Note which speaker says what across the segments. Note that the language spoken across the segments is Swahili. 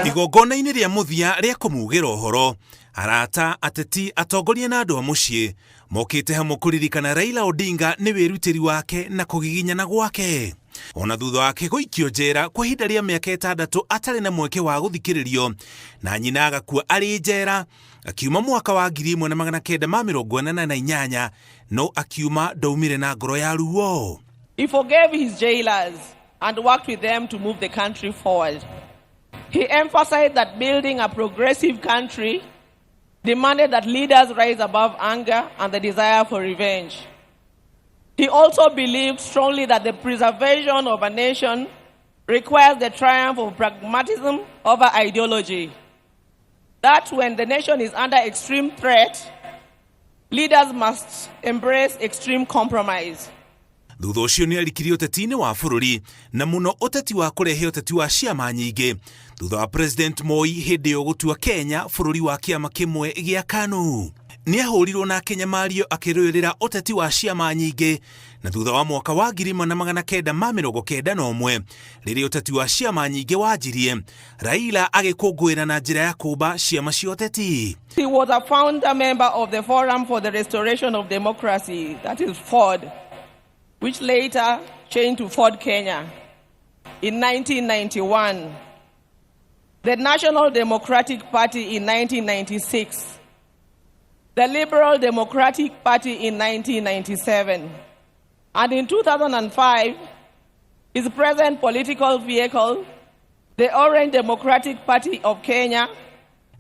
Speaker 1: Igongona-inĩ rĩa mũthia rĩa kũmugĩra ũhoro, arata, ateti, atongoria na andũ a mũciĩ mokĩte hamwe kũririkana Raila Odinga nĩ wĩrutĩri wake na kũgiginyana gwake. Ona thutha wake gũikio njera kwa ihinda rĩa mĩaka 6 atarĩ na mweke wa gũthikĩrĩrio na nyina agakua arĩ njera, akiuma mwaka wa 1948 no akiuma ndaumire na ngoro ya ruo.
Speaker 2: He forgave his jailers and worked with them to move the country forward. He emphasized that building a progressive country demanded that leaders rise above anger and the desire for revenge. He also believed strongly that the preservation of a nation requires the triumph of pragmatism over ideology. That when the nation is under extreme threat, leaders must embrace extreme compromise.
Speaker 1: Thutha ũcio nĩ arikirie ũteti-inĩ wa bũrũri na mũno ũteti wa kũrehe ũteti wa ciama nyingĩ thutha wa President Moi hĩndĩ ĩyo gũtua Kenya bũrũri wa kĩama kĩmwe gĩa KANU. Nĩ ahũrirwo na kĩnyamario akĩrũĩrĩra ũteti wa ciama nyingĩ na thutha wa mwaka wa 1991 rĩrĩa ũteti wa ciama nyingĩ wanjirie, Raila agĩkũngũĩra na njĩra ya kũmba ciama cia ũteti.
Speaker 2: He was a founder member of the Forum for the Restoration of Democracy, that is FORD, which later changed to Ford Kenya in 1991, the National Democratic Party in 1996, the Liberal Democratic Party in 1997, and in 2005, his present political vehicle, the Orange Democratic Party of Kenya.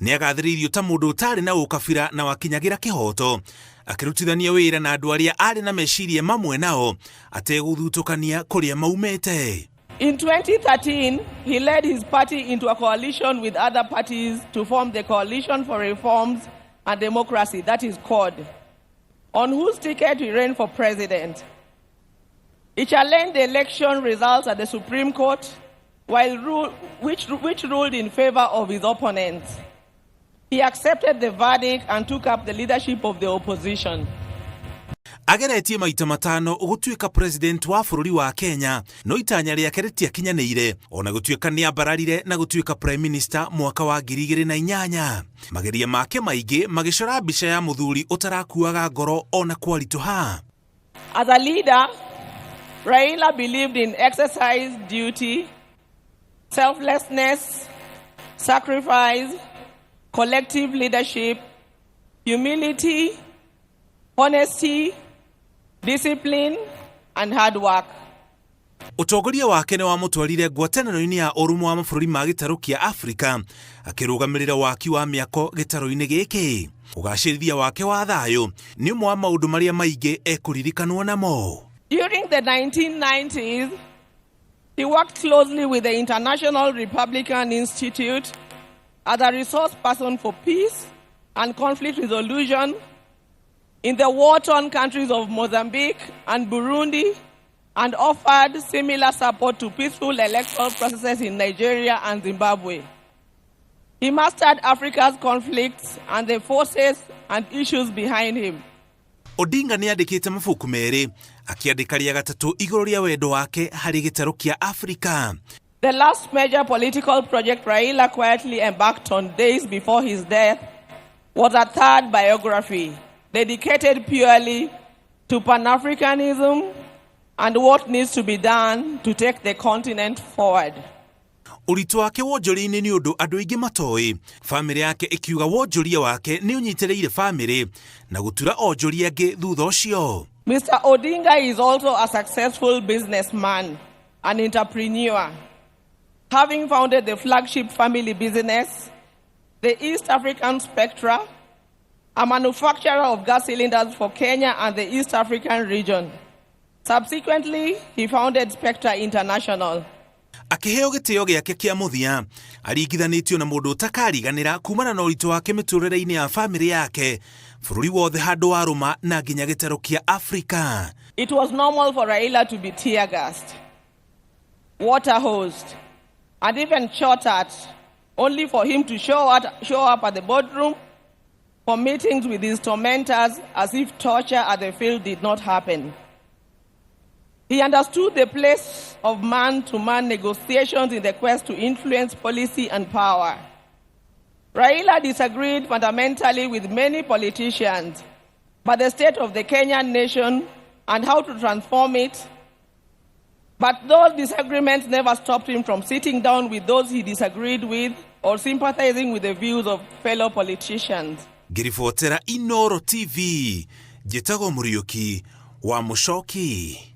Speaker 1: Nĩ agathĩrĩirio ta mũndũ ũtarĩ na ũkabira na wakinyagira kĩhoto, akĩrutithania wĩra na andũ arĩa arĩ na meciria mamwe nao ategũthutũkania kũrĩa maumĩte.
Speaker 2: In 2013, he led his party into a coalition with other parties to form the Coalition for Reforms and Democracy, that is CORD, on whose ticket he ran for president. He challenged the election results at the Supreme Court, which ruled in favor of his opponents. He accepted the verdict and took up the leadership of the opposition.
Speaker 1: Ageretie maita matano gũtuĩka president wa bũrũri wa Kenya, no itanya rĩake rĩtiakinyanĩire ona gũtuĩka nĩ ambararire na gũtuĩka prime minister mwaka wa 2008. Mageria make maingĩ magĩcora mbica ya mũthuri ũtarakuaga ngoro ona kwaritũha.
Speaker 2: As a leader, Raila believed in exercise duty, selflessness, sacrifice, collective leadership, humility, honesty, discipline, and hard work.
Speaker 1: Ũtongoria wake nĩ wamũtwarire ngwatanĩro-inĩ ya ũrũmwe wa mabũrũri ma gĩtarũ kĩa Afrika, akĩrũgamĩrĩra waki wa mĩako gĩtarũ-inĩ gĩkĩ. Ũgacĩrithia wake wa thayũ nĩ ũmwe wa maũndũ marĩa maingĩ ekũririkanwo namo.
Speaker 2: During the 1990s, he worked closely with the International Republican Institute as a resource person for peace and conflict resolution in the war-torn countries of Mozambique and Burundi, and offered similar support to peaceful electoral processes in Nigeria and Zimbabwe. He mastered Africa's conflicts and the forces and issues behind him.
Speaker 1: Odinga nĩ andĩkĩte mabuku merĩ, akĩandĩka rĩa gatatũ igũrũ rĩa wendo wake harĩ gĩtarũ kĩa Afrika.
Speaker 2: The last major political project Raila quietly embarked on days before his death was a third biography dedicated purely to Pan-Africanism and what needs to be done to take the continent forward.
Speaker 1: Ũritũ wake wonjoria-inĩ nĩ ũndũ andũ aingĩ matoĩ. Famĩlĩ yake ĩkiuga wonjoria wake nĩ ũnyitĩrĩire famĩlĩ na gũtura onjoria angĩ thutha ũcio.
Speaker 2: Mr. Odinga is also a successful businessman, an entrepreneur, having founded the flagship family business, the East African Spectra, a manufacturer of gas cylinders for Kenya and the East African region. Subsequently, he founded Spectra International.
Speaker 1: Akĩheo gĩtĩo gĩake kĩa mũthia, aringithanĩtio na mũndũ ũtakariganĩra kumana na ũritũ wake mĩtũrĩre-inĩ ya famĩlĩ yake, bũrũri wothe handũ warũma na nginya gĩtarũ kĩa Afrika.
Speaker 2: It was normal for Raila to be tear-gassed, water-hosed, and even shot at, only for him to show up at the boardroom for meetings with his tormentors as if torture at the field did not happen. He understood the place of man-to-man negotiations in the quest to influence policy and power. Raila disagreed fundamentally with many politicians, but the state of the Kenyan nation and how to transform it. But those disagreements never stopped him from sitting down with those he disagreed with or sympathizing with the views of fellow politicians.
Speaker 1: Ngiribotera Inooro TV, Njĩtagwo Mũriũki wa Mũchoki.